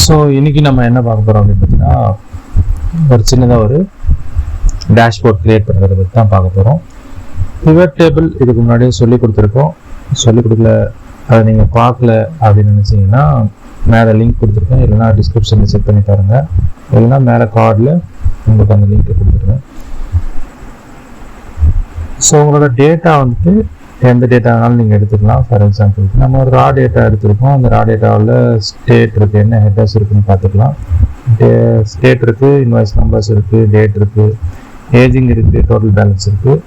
So இன்னைக்கு நம்ம என்ன பார்க்க போகிறோம் அப்படின்னு பார்த்தீங்கன்னா, ஒரு சின்னதாக ஒரு டேஷ்போர்ட் கிரியேட் பண்ணுறதை பற்றி தான் பார்க்க போகிறோம். பிவட் டேபிள் இதுக்கு முன்னாடியே சொல்லி கொடுத்துருக்கோம். சொல்லி கொடுக்கல, அதை நீங்கள் பார்க்கல அப்படின்னு நினச்சிங்கன்னா மேலே லிங்க் கொடுத்துருக்கேன், இல்லைனா டிஸ்கிரிப்ஷனில் செக் பண்ணி பாருங்கள், இல்லைனா மேலே கார்டில் உங்களுக்கு அந்த லிங்க்கை கொடுத்துருக்கேன். ஸோ உங்களோட டேட்டா வந்துட்டு எந்த டேட்டா வேணாலும் நீங்கள் எடுத்துக்கலாம். ஃபார் எக்ஸாம்பிளுக்கு நம்ம ஒரு ரா டேட்டா எடுத்துருக்கோம். அந்த ரா டேட்டாவில் ஸ்டேட் இருக்குது, என்ன ஹெட்டர்ஸ் இருக்குதுன்னு பார்த்துக்கலாம். ஸ்டேட் இருக்குது, இன்வாய்ஸ் நம்பர்ஸ் இருக்குது, டேட் இருக்குது, ஏஜிங் இருக்குது, டோட்டல் பேலன்ஸ் இருக்குது,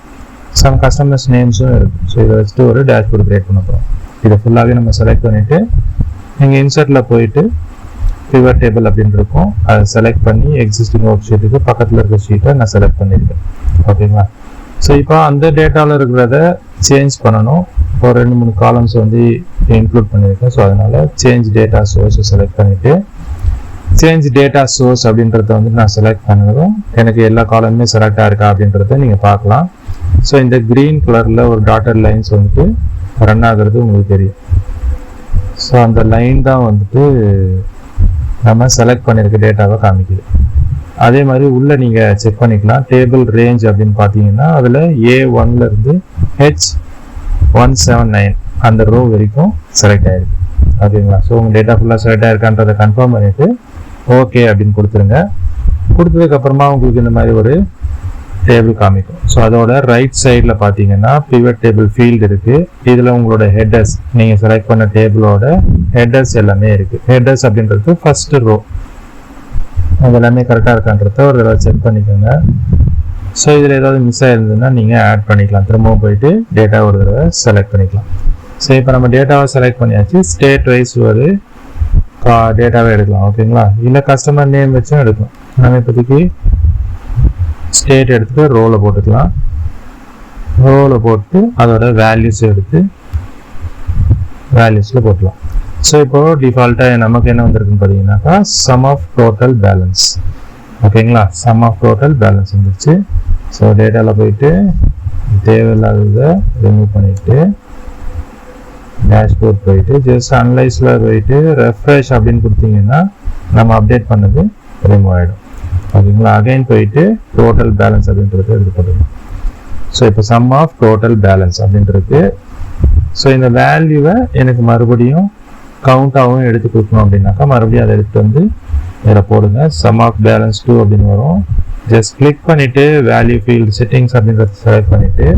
சம் கஸ்டமர்ஸ் நேம்ஸும் இருக்குது. ஸோ இதை வச்சுட்டு ஒரு டேஷ்போர்ட் கிரியேட் பண்ண போகிறோம். இதை ஃபுல்லாகவே நம்ம செலக்ட் பண்ணிவிட்டு நீங்கள் இன்சர்ட்டில் போயிட்டு பிவட் டேபிள் அப்படின்னு இருக்கும், அதை செலக்ட் பண்ணி எக்ஸிஸ்டிங் ஒர்க் ஷீட்டுக்கு பக்கத்தில் இருக்கிற ஷீட்டை நான் செலக்ட் பண்ணியிருக்கேன். ஓகேங்களா? ஸோ இப்போ அந்த டேட்டாவில் இருக்கிறத சேஞ்ச் பண்ணணும். ஒரு 2-3 காலம்ஸ் வந்து இன்க்ளூட் பண்ணியிருக்கேன். ஸோ அதனால் சேஞ்ச் டேட்டா சோர்ஸை செலக்ட் பண்ணிவிட்டு சேஞ்ச் டேட்டா சோர்ஸ் அப்படின்றத வந்து நான் செலக்ட் பண்ணதும் எனக்கு எல்லா காலமுமே செலக்டாக இருக்கா அப்படின்றத நீங்கள் பார்க்கலாம். ஸோ இந்த க்ரீன் கலரில் ஒரு டாட்டட் லைன்ஸ் வந்துட்டு ரன் ஆகிறது உங்களுக்கு தெரியும். ஸோ அந்த லைன் தான் வந்துட்டு நம்ம செலக்ட் பண்ணியிருக்க டேட்டாவை காமிக்குது. அதே மாதிரி உள்ள நீங்கள் செக் பண்ணிக்கலாம். டேபிள் ரேஞ்ச் அப்படின்னு பார்த்தீங்கன்னா அதில் A1 இருந்து H179 அந்த ரோ வரைக்கும் செலக்ட் ஆகிருக்கு. ஓகேங்களா? ஸோ உங்கள் டேட்டா ஃபுல்லாக செலக்ட் ஆகிருக்கான்றதை கன்ஃபார்ம் பண்ணிவிட்டு ஓகே அப்படின்னு கொடுத்துருங்க. கொடுத்ததுக்கப்புறமா உங்களுக்கு இந்த மாதிரி ஒரு டேபிள் காமிக்கும். ஸோ அதோட ரைட் சைடில் பார்த்தீங்கன்னா பிவட் டேபிள் ஃபீல்டு இருக்குது. இதில் உங்களோட ஹெட்டர்ஸ், நீங்கள் செலக்ட் பண்ண டேபிளோட ஹெட்டர்ஸ் எல்லாமே இருக்குது. ஹெட்டர்ஸ் அப்படின்றது ஃபஸ்ட்டு ரோ, அது எல்லாமே கரெக்டாக இருக்கான்றத ஒரு தடவை செக் பண்ணிக்கோங்க. ஸோ இதில் ஏதாவது மிஸ் ஆகிருந்ததுன்னா நீங்கள் ஆட் பண்ணிக்கலாம். திரும்பவும் போயிட்டு டேட்டா ஒரு தடவை செலக்ட் பண்ணிக்கலாம். ஸோ இப்போ நம்ம டேட்டாவை செலக்ட் பண்ணியாச்சு. ஸ்டேட் வைஸ் ஒரு டேட்டாவே எடுக்கலாம். ஓகேங்களா? இல்லை கஸ்டமர் நேம் வச்சும் எடுக்கலாம். நம்ம இப்போதைக்கு ஸ்டேட் எடுத்துட்டு ரோவில் போட்டுக்கலாம். ரோவில் போட்டு அதோட வேல்யூஸ் எடுத்து வேல்யூஸில் போட்டுக்கலாம். ஸோ இப்போ டிஃபால்ட்டாக நமக்கு என்ன வந்திருக்குன்னு பார்த்தீங்கன்னாக்கா சம் ஆஃப் டோட்டல் பேலன்ஸ். ஓகேங்களா? சம் ஆஃப் டோட்டல் பேலன்ஸ் வந்துருச்சு. ஸோ டேட்டாவில் போயிட்டு தேவையில்லாததை ரிமூவ் பண்ணிவிட்டு டேஷ்போர்ட் போயிட்டு ஜஸ்ட் அனலைஸில் போயிட்டு ரெஃப்ரெஷ் அப்படின்னு கொடுத்தீங்கன்னா நம்ம அப்டேட் பண்ணது ரிமூவ் ஆகிடும். ஓகேங்களா? அகைன் போயிட்டு டோட்டல் பேலன்ஸ் அப்படின்றது எடுத்து போட்டுக்கணும். ஸோ இப்போ சம் ஆஃப் டோட்டல் பேலன்ஸ் அப்படின்றது. ஸோ இந்த வேல்யூவை எனக்கு மறுபடியும் கவுண்டாகவும் எடுத்து கொடுக்கணும் அப்படின்னாக்கா மறுபடியும் அதை எடுத்து வந்து இதில் போடுங்க. சம் ஆஃப் பேலன்ஸ் 2 அப்படின்னு வரும். ஜஸ்ட் கிளிக் பண்ணிவிட்டு வேல்யூ ஃபீல்டு செட்டிங்ஸ் அப்படின்றத செலக்ட் பண்ணிவிட்டு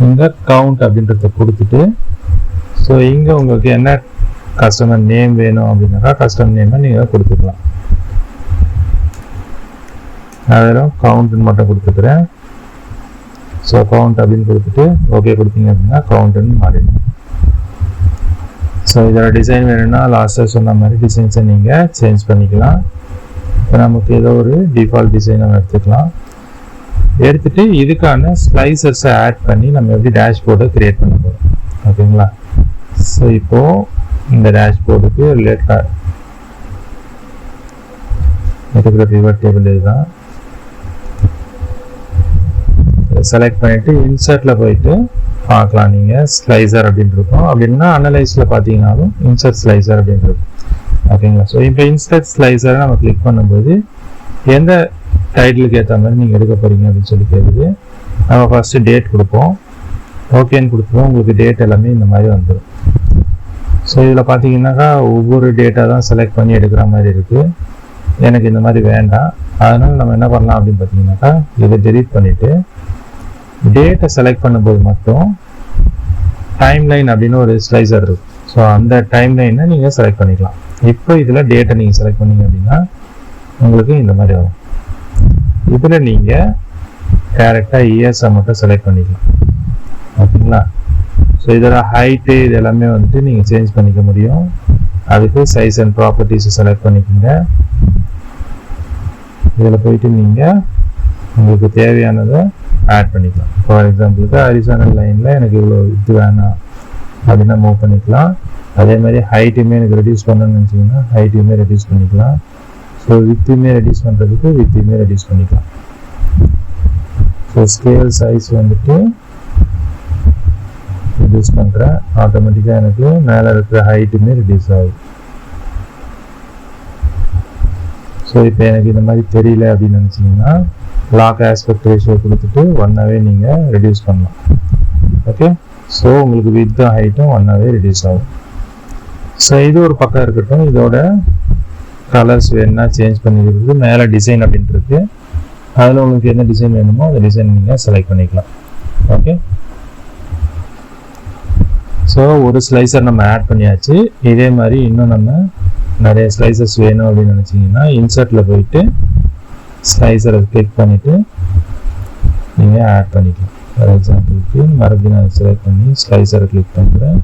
இந்த கவுண்ட் அப்படின்றத கொடுத்துட்டு ஸோ இங்கே உங்களுக்கு என்ன கஸ்டமர் நேம் வேணும் அப்படின்னாக்கா கஸ்டமர் நேமை நீங்கள் கொடுத்துக்கலாம். நான் வெறும் கவுண்ட்னு மட்டும் கொடுத்துக்கிறேன். ஸோ கவுண்ட் அப்படின்னு கொடுத்துட்டு ஓகே கொடுத்தீங்க அப்படின்னா கவுண்ட்னு மாறிடும். ஸோ இதோட டிசைன் வேணும்னா லாஸ்ட்டாக சொன்ன மாதிரி டிசைன்ஸை நீங்கள் சேஞ்ச் பண்ணிக்கலாம். இப்போ நமக்கு ஏதோ ஒரு டிஃபால்ட் டிசைன் நம்ம எடுத்துக்கலாம். எடுத்துகிட்டு இதுக்கான ஸ்லைசர்ஸை ஆட் பண்ணி நம்ம எப்படி டேஷ்போர்டை க்ரியேட் பண்ண போகிறோம். ஓகேங்களா? ஸோ இப்போது இந்த டேஷ்போர்டுக்கு ரிலேட்டடாக இருக்கிற பிவட் டேபிள் இதுதான். செலக்ட் பண்ணிவிட்டு இன்சர்ட்டில் போயிட்டு பார்க்கலாம். நீங்கள் ஸ்லைசர் அப்படின்னு இருக்கும், அப்படின்னா அனலைஸில் பார்த்தீங்கன்னாலும் இன்சர்ட் ஸ்லைசர் அப்படின்னு இருக்கும். ஓகேங்களா? ஸோ இப்போ இன்சர்ட் ஸ்லைசரை நம்ம கிளிக் பண்ணும்போது எந்த டைட்டிலுக்கு ஏற்ற மாதிரி நீங்கள் எடுக்க போகிறீங்க அப்படின்னு சொல்லி கேட்குது. நம்ம ஃபஸ்ட்டு டேட் கொடுப்போம். ஓகேன்னு கொடுத்துருவோம். உங்களுக்கு டேட் எல்லாமே இந்த மாதிரி வந்துடும். ஸோ இதில் பார்த்தீங்கன்னாக்கா ஒவ்வொரு டேட்டா தான் செலக்ட் பண்ணி எடுக்கிற மாதிரி இருக்குது. எனக்கு இந்த மாதிரி வேண்டாம். அதனால் நம்ம என்ன பண்ணலாம் அப்படின்னு பார்த்தீங்கன்னாக்கா இதை டெலீட் பண்ணிவிட்டு டேட்டை செலக்ட் பண்ணும்போது மட்டும் டைம்லைன் அப்படின்னு ஒரு ஸ்லைசர் இருக்கும். ஸோ அந்த டைம்லைனை நீங்கள் செலக்ட் பண்ணிக்கலாம். இப்போ இதில் டேட்டை நீங்கள் செலக்ட் பண்ணீங்க அப்படின்னா உங்களுக்கு இந்த மாதிரி வரும். இதில் நீங்கள் டேரெக்டாக இயர்ஸை மட்டும் செலக்ட் பண்ணிக்கலாம். ஓகேங்களா? ஸோ இதோட ஹைட்டு இது எல்லாமே வந்துட்டு நீங்கள் சேஞ்ச் பண்ணிக்க முடியும். அதுக்கு சைஸ் அண்ட் ப்ராப்பர்ட்டிஸை செலக்ட் பண்ணிக்கோங்க. இதில் போயிட்டு நீங்கள் உங்களுக்கு தேவையானதை ஆட் பண்ணிக்கலாம். ஃபார் எக்ஸாம்பிளுக்கு ஹரிசானல் லைனில் எனக்கு இவ்வளோ இது வேணாம் அப்படின்னா மூவ் பண்ணிக்கலாம். அதே மாதிரி ஹைட்டுமே எனக்கு ரெடியூஸ் பண்ணணும்னு நினச்சிங்கன்னா ஹைட்டையுமே ரெடியூஸ் பண்ணிக்கலாம். ஸோ வித்தையுமே ரெடியூஸ் பண்ணுறதுக்கு வித்தையுமே ரெடியூஸ் பண்ணிக்கலாம். ஸோ ஸ்கேல் சைஸ் வந்துட்டு ரெடியூஸ் பண்ணுறேன். ஆட்டோமேட்டிக்காக எனக்கு மேலே இருக்கிற ஹைட்டுமே ரெடியூஸ் ஆகுது. இப்போ எனக்கு இந்த மாதிரி தெரியல அப்படின்னு நினச்சிங்கன்னா லாக் ஆஸ்பெக்ட் ரேஷியோ கொடுத்துட்டு 1ஆவே நீங்கள் ரெடியூஸ் பண்ணலாம். ஓகே, ஸோ உங்களுக்கு வித் ஹைட்டும் 1ஆவே ரெடியூஸ் ஆகும். ஸோ இது ஒரு பக்கம் இருக்கட்டும். இதோட கலர்ஸ் வேணும்னா சேஞ்ச் பண்ணிக்கிறது. மேலே டிசைன் அப்படின்ட்டு இருக்கு. அதில் உங்களுக்கு என்ன டிசைன் வேணுமோ அந்த டிசைன் நீங்கள் செலக்ட் பண்ணிக்கலாம். ஓகே, ஸோ ஒரு ஸ்லைசர் நம்ம ஆட் பண்ணியாச்சு. இதே மாதிரி இன்னும் நம்ம நிறைய ஸ்லைசஸ் வேணும் அப்படின்னு நினச்சிங்கன்னா இன்சர்ட்டில் போயிட்டு ஸ்லைசரை கிளிக் பண்ணிவிட்டு நீங்கள் ஆட் பண்ணிக்கலாம். ஃபார் எக்ஸாம்பிளுக்கு மறுபடியும் நான் செலக்ட் பண்ணி ஸ்லைசரை கிளிக் பண்ணுறேன்.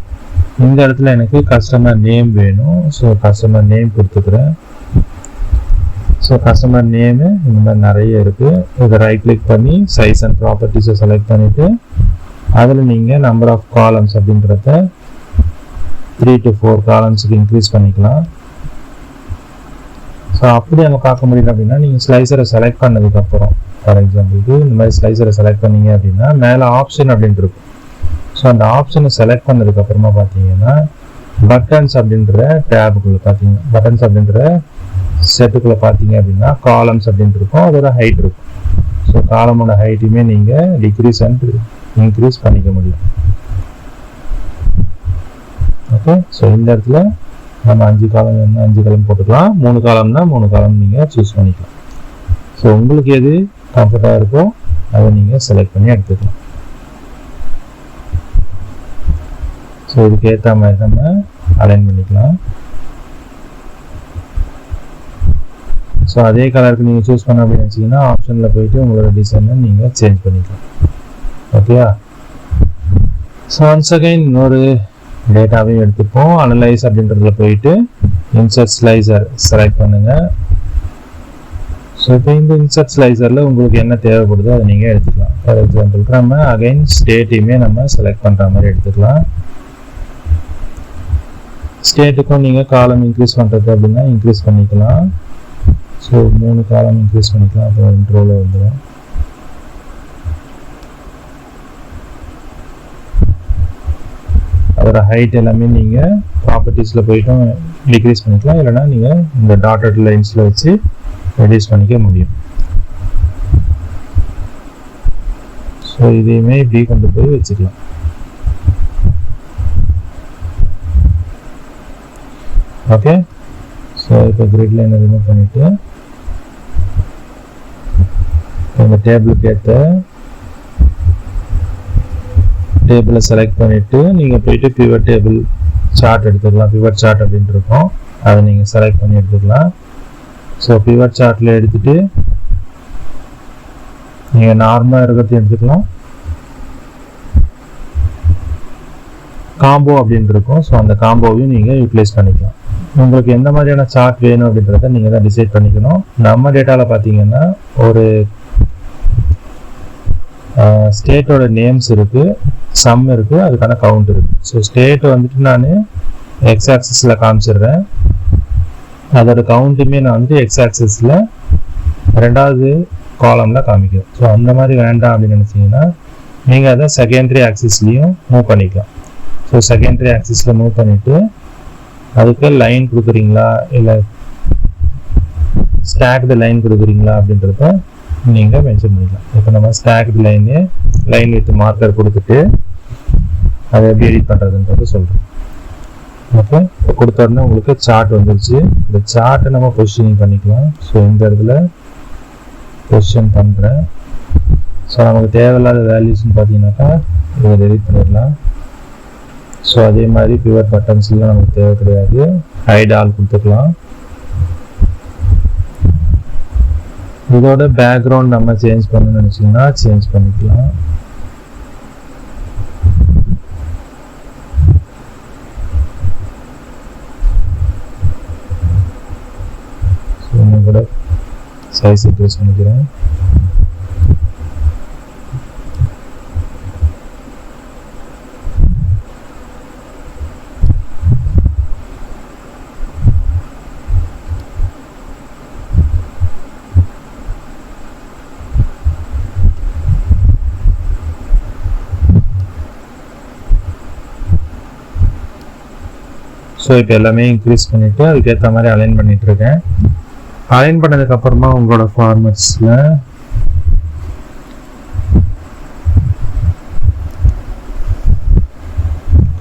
இந்த இடத்துல எனக்கு கஸ்டமர் நேம் வேணும். ஸோ கஸ்டமர் நேம் கொடுத்துக்கிறேன். ஸோ கஸ்டமர் நேமு இந்த மாதிரி நிறைய இருக்குது. இதை ரைட் கிளிக் பண்ணி சைஸ் அண்ட் ப்ராப்பர்ட்டிஸை செலக்ட் பண்ணிவிட்டு அதில் நீங்கள் நம்பர் ஆஃப் காலம்ஸ் அப்படின்றத 3 to 4 காலம்ஸுக்கு இன்க்ரீஸ் பண்ணிக்கலாம். ஸோ அப்படி நம்ம பார்க்க முடியல அப்படின்னா நீங்கள் ஸ்லைசரை செலக்ட் பண்ணதுக்கப்புறம் ஃபார் எக்ஸாம்பிளுக்கு இந்த மாதிரி ஸ்லைசரை செலக்ட் பண்ணீங்க அப்படின்னா மேலே ஆப்ஷன் அப்படின்ட்டு இருக்கும். ஸோ அந்த ஆப்ஷனை செலக்ட் பண்ணதுக்கப்புறமா பார்த்தீங்கன்னா பட்டன்ஸ் அப்படின்ற டேபுக்குள்ளே பார்த்தீங்கன்னா பட்டன்ஸ் அப்படின்ற செட்டுக்குள்ளே பார்த்தீங்க அப்படின்னா காலம்ஸ் அப்படின்ட்டு இருக்கும். அதோட ஹைட் இருக்கும். ஸோ காலமோட ஹைட்டுமே நீங்கள் டிக்ரீஸ் அண்ட் இன்க்ரீஸ் பண்ணிக்க முடியும். ஓகே, ஸோ இந்த இடத்துல நம்ம 5 காலம் வேணும்னா 5 காலம் போட்டுக்கலாம். 3 காலம்னா 3 காலம் நீங்கள் சூஸ் பண்ணிக்கலாம். ஸோ உங்களுக்கு எது கம்ஃபர்ட்டாக இருக்கோ அதை நீங்கள் செலக்ட் பண்ணி எடுத்துக்கலாம். ஸோ இதுக்கு ஏற்ற மாதிரி நம்ம அலைன் பண்ணிக்கலாம். ஸோ அதே கலருக்கு நீங்கள் சூஸ் பண்ண அப்படின்னு நினச்சிங்கன்னா ஆப்ஷனில் போயிட்டு உங்களோட டிசைனை நீங்கள் சேஞ்ச் பண்ணிக்கலாம். ஓகேயா? ஸோ ஒன்ஸ் அகைன் இன்னொரு டேட்டாவையும் எடுத்துப்போம். அனலைஸ் அப்படின்றதுல போயிட்டு இன்சர்ட் ஸ்லைசர் செலக்ட் பண்ணுங்கள். ஸோ இப்போ இந்த இன்சர்ட் ஸ்லைசரில் உங்களுக்கு என்ன தேவைப்படுதோ அதை நீங்கள் எடுத்துக்கலாம். ஃபார் எக்ஸாம்பிளுக்கு நம்ம அகைன் ஸ்டேட்டையுமே நம்ம செலக்ட் பண்ணுற மாதிரி எடுத்துக்கலாம். ஸ்டேட்டுக்கும் நீங்கள் காலம் இன்க்ரீஸ் பண்ணுறது அப்படின்னா இன்க்ரீஸ் பண்ணிக்கலாம். ஸோ 3 காலம் இன்க்ரீஸ் பண்ணிக்கலாம். அப்புறம் இன்ட்ரோவில் வந்துடும். அதோட ஹைட் எல்லாமே நீங்கள் ப்ராப்பர்ட்டிஸில் போய்ட்டும் டிக்ரீஸ் பண்ணிக்கலாம். இல்லைனா நீங்கள் இந்த டாட்டட் லைன்ஸில் வச்சு ரெடியூஸ் பண்ணிக்க முடியும். ஸோ இதையுமே இப்படி கொண்டு போய் வச்சுக்கலாம். ஓகே, ஸோ இப்போ கிரிட் லைனை ரிமூவ் பண்ணிவிட்டு இந்த டேபிளுக்கு ஏற்ற டேபிளை செலக்ட் பண்ணிவிட்டு நீங்கள் போயிட்டு பிவட் டேபிள் சார்ட் எடுத்துக்கலாம். பிவட் சார்ட் அப்படின்ட்டு இருக்கும். அதை நீங்கள் செலக்ட் பண்ணி எடுத்துக்கலாம். ஸோ பிவட் சார்ட்டில் எடுத்துகிட்டு நீங்கள் நார்மலாக இருக்கிறது எடுத்துக்கலாம். காம்போ அப்படின்ட்டு இருக்கும். ஸோ அந்த காம்போவையும் நீங்கள் யூட்டிலைஸ் பண்ணிக்கலாம். உங்களுக்கு எந்த மாதிரியான சார்ட் வேணும் அப்படின்றத நீங்கள் தான் டிசைட் பண்ணிக்கணும். நம்ம டேட்டாவில் பார்த்தீங்கன்னா ஒரு ஸ்டேட்டோட நேம்ஸ் இருக்குது, சம் இருக்குது, அதுக்கான கவுண்ட் இருக்குது. ஸோ ஸ்டேட்டை வந்துட்டு நான் எக்ஸ் ஆக்சிஸில் காமிச்சிடுறேன். அதோட கவுண்ட்டுமே நான் வந்துட்டு எக்ஸ் ஆக்சிஸில் 2வது காலமில் காமிக்கிறேன். ஸோ அந்த மாதிரி வேண்டாம் அப்படின்னு நினச்சிங்கன்னா நீங்கள் அதை செகண்டரி ஆக்சிஸ்லேயும் மூவ் பண்ணிக்கலாம். ஸோ செகண்டரி ஆக்சிஸில் மூவ் பண்ணிவிட்டு அதுக்கு லைன் கொடுக்குறீங்களா இல்லை ஸ்டாக்டு லைன் கொடுக்குறீங்களா அப்படின்றத நீங்கள் மென்ஷன் பண்ணிக்கலாம். இப்போ நம்ம ஸ்டாக்டு லைன் வித் மார்க்கர் கொடுத்துட்டு அதை எப்படி எடிட் பண்ணுறதுன்றது சொல்கிறோம். ஓகே, கொடுத்த உடனே உங்களுக்கு சார்ட் வந்துருச்சு. இந்த சார்ட்டை நம்ம பொசிஷனிங் பண்ணிக்கலாம். ஸோ இந்த இடத்துல பொசிஷன் பண்ணுறேன். ஸோ நமக்கு தேவையில்லாத வேல்யூஸ்ன்னு பார்த்தீங்கன்னாக்கா இதை எடிட் பண்ணிடலாம். ஸோ அதே மாதிரி பிவட் பட்டன்ஸ்லாம் நமக்கு தேவை கிடையாது. ஹைட் ஆல் கொடுத்துக்கலாம். இதோட பேக்ரவுண்ட் நம்ம சேஞ்ச் பண்ணணும்னு நினச்சிங்கன்னா சேஞ்ச் பண்ணிக்கலாம். ஸோ இன்னும் கூட சைஸ் இன்க்ரீஸ் பண்ணிக்கிறேன். ஸோ இப்போ எல்லாமே இன்க்ரீஸ் பண்ணிவிட்டு அதுக்கேற்ற மாதிரி அலைன் பண்ணிகிட்ருக்கேன். அலைன் பண்ணதுக்கு அப்புறமா உங்களோட ஃபார்மட்ஸ்ல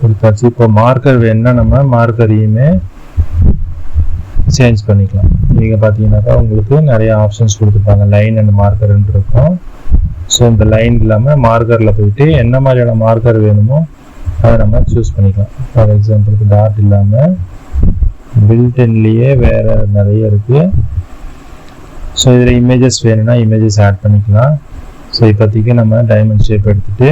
கொடுத்தாச்சு. இப்போ மார்க்கர் வேணும்னா நம்ம மார்க்கரையுமே சேஞ்ச் பண்ணிக்கலாம். நீங்க பார்த்தீங்கன்னாக்கா உங்களுக்கு நிறைய ஆப்ஷன்ஸ் கொடுத்துருப்பாங்க. லைன் அண்ட் மார்க்கர்ன்னு இருக்கும். ஸோ இந்த லைன் இல்லாமல் மார்க்கரில் போயிட்டு என்ன மாதிரியான மார்க்கர் வேணுமோ அதை நம்ம சூஸ் பண்ணிக்கலாம். ஃபார் எக்ஸாம்பிளுக்கு டாட் இல்லாமல் பில்டின்லேயே வேறு நிறைய இருக்குது. ஸோ இதில் இமேஜஸ் வேணும்னா இமேஜஸ் ஆட் பண்ணிக்கலாம். ஸோ இப்போதைக்கு நம்ம டைமண்ட் ஷேப் எடுத்துகிட்டு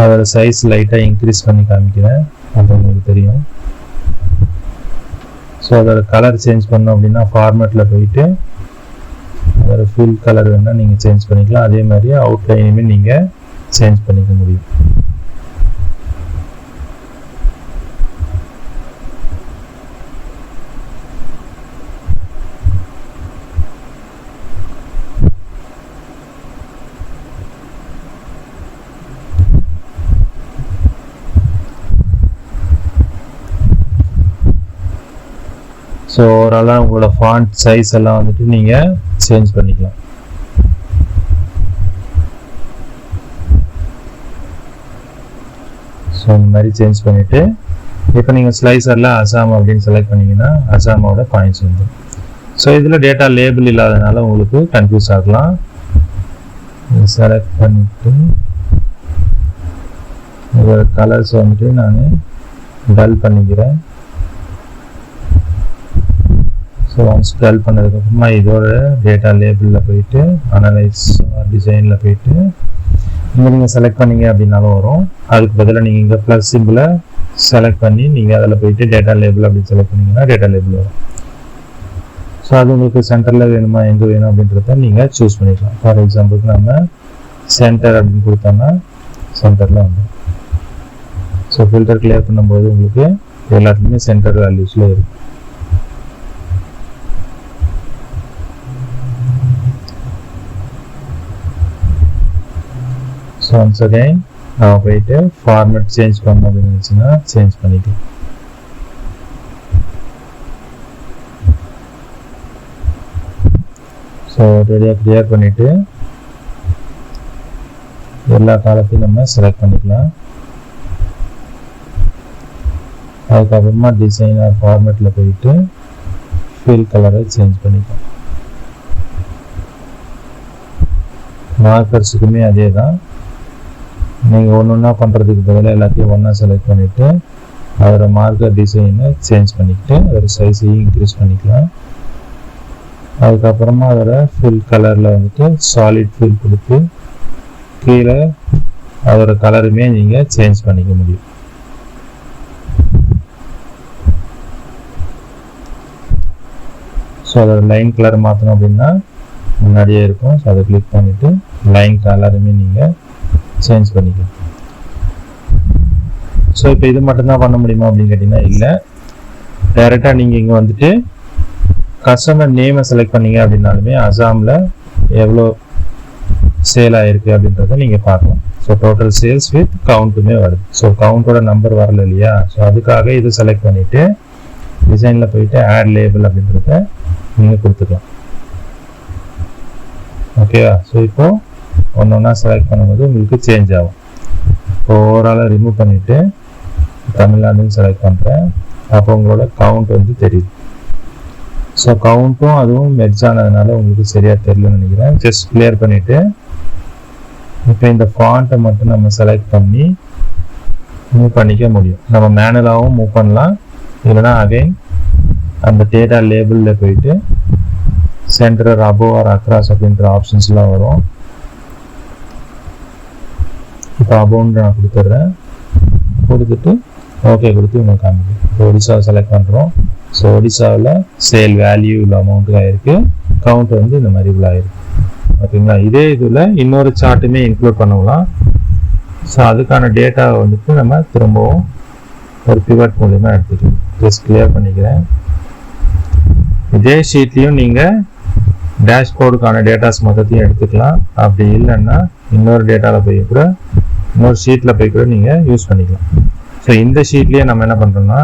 அதோட சைஸ் லைட்டாக இன்க்ரீஸ் பண்ணி காமிக்கிறேன். அது உங்களுக்கு தெரியும். ஸோ அதோட கலர் சேஞ்ச் பண்ணோம் அப்படின்னா ஃபார்மேட்டில் போயிட்டு அதோட ஃபுல் கலர் வேணால் நீங்கள் சேஞ்ச் பண்ணிக்கலாம். அதே மாதிரி அவுட்லைனுமே நீங்கள் சேஞ்ச் பண்ணிக்க முடியும். ஸோ ஓவராலாக உங்களோட ஃபாண்ட் சைஸ் எல்லாம் வந்துட்டு நீங்கள் சேஞ்ச் பண்ணிக்கலாம். ஸோ இந்த மாதிரி சேஞ்ச் பண்ணிவிட்டு இப்போ நீங்கள் ஸ்லைசரில் அசாம் அப்படின்னு செலக்ட் பண்ணிங்கன்னா அசாமோட பாயிண்ட்ஸ் வந்துடும். ஸோ இதில் டேட்டா லேபிள் இல்லாதனால உங்களுக்கு கன்ஃபியூஸ் ஆகலாம். செலக்ட் பண்ணிவிட்டு இதோட கலர்ஸ் வந்துட்டு நான் டல் பண்ணிக்கிறேன். ஸோ ஒன்ஸ் டல் பண்ணதுக்கப்புறமா இதோட டேட்டா லேபிளில் போயிட்டு அனலைஸ் டிசைனில் போயிட்டு இங்கே நீங்கள் செலக்ட் பண்ணீங்க அப்படின்னாலும் வரும். அதுக்கு பதிலாக நீங்கள் இங்கே ப்ளஸ் சிம்பிளை செலக்ட் பண்ணி நீங்கள் அதில் போயிட்டு டேட்டா லேபிள் அப்படின்னு செலக்ட் பண்ணிங்கன்னா டேட்டா லேபிள் வரும். ஸோ அது உங்களுக்கு சென்டரில் வேணுமா எங்கே வேணும் அப்படின்றத நீங்கள் சூஸ் பண்ணிக்கலாம். ஃபார் எக்ஸாம்பிளுக்கு நம்ம சென்டர் அப்படின்னு கொடுத்தோம்னா சென்டரில் வந்துடும். ஸோ ஃபில்டர் கிளியர் பண்ணும்போது உங்களுக்கு எல்லாத்துக்குமே சென்டர் வேல்யூஸில் இருக்கும். ஸோ ஒன்ஸ் அகைன் நான் போயிட்டு ஃபார்மேட் சேஞ்ச் பண்ணணும் அப்படின்னு நினச்சின்னா சேஞ்ச் பண்ணிக்கலாம். ஸோ ரெடியாக கிளியர் பண்ணிவிட்டு எல்லா காலத்தையும் நம்ம செலக்ட் பண்ணிக்கலாம். அதுக்கப்புறமா டிசைனர் ஃபார்மேட்டில் போயிட்டு ஃபில் கலரை சேஞ்ச் பண்ணிக்கலாம். மார்க்கர்ஸுக்குமே அதே தான். நீங்கள் ஒன்று ஒன்றா பண்ணுறதுக்கு பதிலாக எல்லாத்தையும் ஒன்றா செலக்ட் பண்ணிவிட்டு அதோட மார்க்கர் டிசைனை சேஞ்ச் பண்ணிக்கிட்டு அதோட சைஸையும் இன்க்ரீஸ் பண்ணிக்கலாம். அதுக்கப்புறமா அதோட ஃபில் கலரில் வந்துட்டு சாலிட் ஃபில் கொடுத்து கீழே அதோட கலருமே நீங்கள் சேஞ்ச் பண்ணிக்க முடியும். ஸோ அதோட லைன் கலர் மாற்றணும் அப்படின்னா முன்னாடியே இருக்கும். ஸோ அதை கிளிக் பண்ணிவிட்டு லைன் கலருமே நீங்கள் சேஞ்ச் பண்ணிக்கலாம். ஸோ இப்போ இது மட்டும்தான் பண்ண முடியுமா அப்படின்னு கேட்டிங்கன்னா இல்லை. டைரெக்டாக நீங்கள் இங்கே வந்துட்டு கஸ்டமர் நேமை செலக்ட் பண்ணீங்க அப்படின்னாலுமே அசாமில் எவ்வளோ சேல் ஆகிருக்கு அப்படின்றத நீங்கள் பார்க்கலாம். ஸோ டோட்டல் சேல்ஸ் வித் கவுண்ட்டுமே வருது. ஸோ கவுண்டோட நம்பர் வரல இல்லையா? ஸோ அதுக்காக இதை செலக்ட் பண்ணிவிட்டு டிசைனில் போயிட்டு ஆட் லேபிள் அப்படின்றத நீங்கள் கொடுத்துக்கலாம். ஓகேவா? ஸோ இப்போ ஒன்று ஒன்றா செலக்ட் பண்ணும்போது உங்களுக்கு சேஞ்ச் ஆகும். இப்போ ஓவராலாக ரிமூவ் பண்ணிவிட்டு தமிழ்நாடுன்னு செலக்ட் பண்ணுறேன். அப்போ உங்களோட கவுண்ட் வந்து தெரியுது. ஸோ கவுண்ட்டும் அதுவும் மெர்ஜ் ஆனதுனால உங்களுக்கு சரியாக தெரியலன்னு நினைக்கிறேன். ஜஸ்ட் கிளியர் பண்ணிவிட்டு இப்போ இந்த ஃபாண்ட்டை மட்டும் நம்ம செலக்ட் பண்ணி மூவ் பண்ணிக்க முடியும். நம்ம மேனுவலாகவும் மூவ் பண்ணலாம். இல்லைனா அகைன் அந்த டேட்டா லேபிளில் போயிட்டு சென்டர் அபோவ் ஆர் அக்ராஸ் அப்படின்ற ஆப்ஷன்ஸ்லாம் வரும். இப்போ அபோவ்னு நான் கொடுத்துட்றேன். கொடுத்துட்டு ஓகே கொடுத்து உங்களுக்கு காமிக்கும். இப்போ ஒடிசாவை செலக்ட் பண்ணுறோம். ஸோ ஒடிசாவில் சேல் வேல்யூ இவ்வளோ அமௌண்ட்டு ஆகிருக்கு. கவுண்ட் வந்து இந்த மாதிரி இவ்வளோ ஆகிருக்கு. ஓகேங்களா? இதே இதில் இன்னொரு சார்ட்டுமே இன்க்ளூட் பண்ணலாம். ஸோ அதுக்கான டேட்டாவை வந்துட்டு நம்ம திரும்பவும் ஒரு பிவட் மூலிமா எடுத்துக்கலாம். ஜஸ்ட் கிளியர் பண்ணிக்கிறேன். இதே ஷீட்லேயும் நீங்கள் டேஷ்போர்டுக்கான டேட்டாஸ் மொத்தத்தையும் எடுத்துக்கலாம். அப்படி இல்லைன்னா இன்னொரு டேட்டாவில் போய் கூட இன்னொரு ஷீட்டில் போய் கூட நீங்கள் யூஸ் பண்ணிக்கலாம். ஸோ இந்த ஷீட்லேயே நம்ம என்ன பண்ணுறோம்னா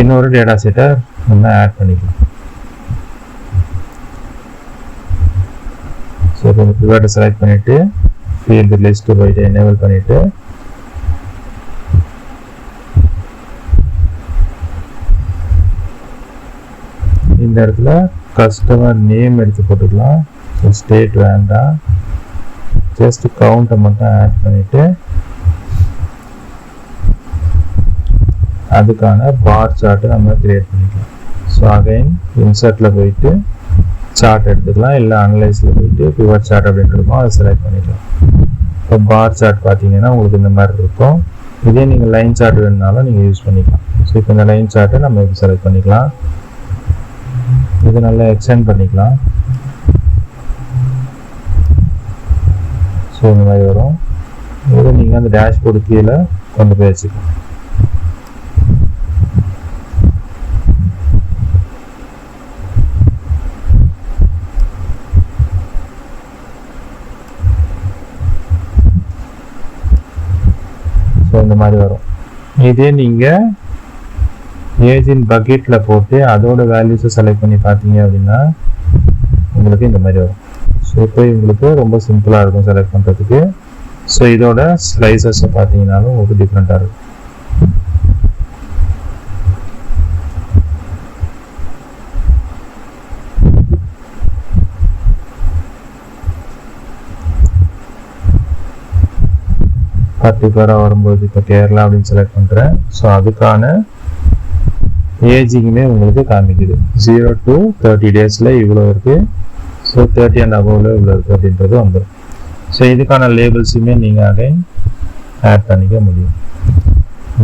இன்னொரு டேட்டா செட்டை நம்ம ஆட் பண்ணிக்கலாம். ஸோ இப்போ இந்த பிவட்டை செலக்ட் பண்ணிவிட்டு ஃபீல்டு லிஸ்ட் போயிட்டு எனேபிள் பண்ணிவிட்டு இந்த இடத்துல கஸ்டமர் நேம் எடுத்து போட்டுக்கலாம். ஸோ ஸ்டேட் வேண்டாம், ஜஸ்ட் கவுண்ட்டை மட்டும் ஆட் பண்ணிவிட்டு அதுக்கான பார் சார்ட்டு நம்ம கிரியேட் பண்ணிக்கலாம். ஸோ அகைன் இன்சர்ட்டில் போயிட்டு சார்ட் எடுத்துக்கலாம், இல்லை அனலைஸில் போயிட்டு பிவட் சார்ட் அப்படின்ட்டு இருக்கும், அதை செலக்ட் பண்ணிக்கலாம். இப்போ பார் சார்ட் பார்த்தீங்கன்னா உங்களுக்கு இந்த மாதிரி இருக்கும். இதே நீங்கள் லைன் சார்ட் வேணுனாலும் நீங்கள் யூஸ் பண்ணிக்கலாம். ஸோ இப்போ இந்த லைன் சார்ட்டை நம்ம இப்போ செலக்ட் பண்ணிக்கலாம். இது நல்லா எக்ஸ்டெண்ட் பண்ணிக்கலாம். ஸோ இந்த மாதிரி வரும். இதை நீங்கள் அந்த டேஷ்போர்டு கீழே கொண்டு போய் வச்சுக்கலாம். ஸோ இந்த மாதிரி வரும். இதே நீங்கள் ஏஜின் பக்கெட்டில் போட்டு அதோட வேல்யூஸை செலக்ட் பண்ணி பார்த்தீங்க அப்படின்னா உங்களுக்கு இந்த மாதிரி வரும். ஸோ இப்போ உங்களுக்கு ரொம்ப சிம்பிளாக இருக்கும் செலக்ட் பண்ணுறதுக்கு. ஸோ இதோட ஸ்லைசஸை பார்த்தீங்கன்னாலும் உங்களுக்கு டிஃப்ரெண்ட்டாக இருக்கும். பர்டிகுலராக வரும்போது இப்போ கேரளா அப்படின்னு செலக்ட் பண்ணுறேன். ஸோ அதுக்கான ஏஜிங்குமே உங்களுக்கு காமிக்குது. 0 to 30 டேஸில் இவ்வளோ இருக்குது. ஸோ 30 and above இவ்வளோ இருக்குது அப்படின்றது வந்துடும். ஸோ இதுக்கான லேபிள்ஸுமே நீங்கள் அகைன் ஆட் பண்ணிக்க முடியும்.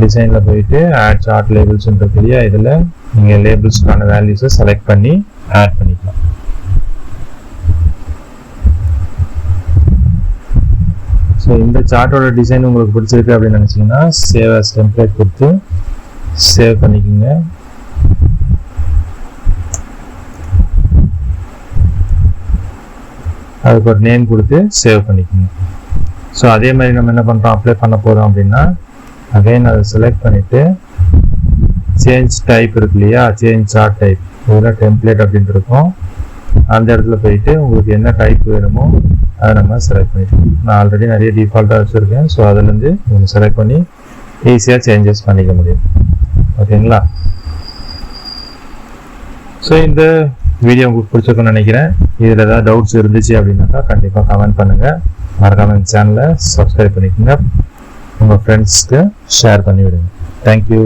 டிசைனில் போயிட்டு ஆட் சார்ட் லேபிள்ஸ்ன்றது இல்லையா, இதில் நீங்கள் லேபிள்ஸ்க்கான வேல்யூஸை செலக்ட் பண்ணி ஆட் பண்ணிக்கலாம். ஸோ இந்த சார்ட்டோட டிசைன் உங்களுக்கு பிடிச்சிருக்கு அப்படின்னு நினச்சிங்கன்னா சேவ் அஸ் டெம்ப்ளேட் கொடுத்து சேவ் பண்ணிக்கோங்க. அதுக்கு ஒரு நேம் கொடுத்து சேவ் பண்ணிக்கோங்க. ஸோ அதே மாதிரி நம்ம என்ன பண்ணுறோம், அப்ளை பண்ண போகிறோம் அப்படின்னா அகைன் அதை செலக்ட் பண்ணிவிட்டு சேஞ்ச் டைப் இருக்கு இல்லையா, சேஞ்ச் சார்ட் டைப், இதில் டெம்ப்ளேட் அப்படின்ட்டு இருக்கும். அந்த இடத்துல போயிட்டு உங்களுக்கு என்ன டைப் வேணுமோ அதை நம்ம செலக்ட் பண்ணிக்கலாம். நான் ஆல்ரெடி நிறைய டிஃபால்ட்டாக வச்சுருக்கேன். ஸோ அதுலேருந்து நீங்கள் செலக்ட் பண்ணி ஈஸியாக சேஞ்சஸ் பண்ணிக்க முடியும். ஓகேங்களா? ஸோ இந்த வீடியோ உங்களுக்கு பிடிச்சிருக்குன்னு நினைக்கிறேன். இதில் ஏதாவது டவுட்ஸ் இருந்துச்சு அப்படின்னாக்கா கண்டிப்பாக கமெண்ட் பண்ணுங்கள். மறக்காம இந்த சேனலை சப்ஸ்கிரைப் பண்ணிக்கோங்க. உங்கள் ஃப்ரெண்ட்ஸ்க்கு ஷேர் பண்ணி விடுங்க. தேங்க்யூ.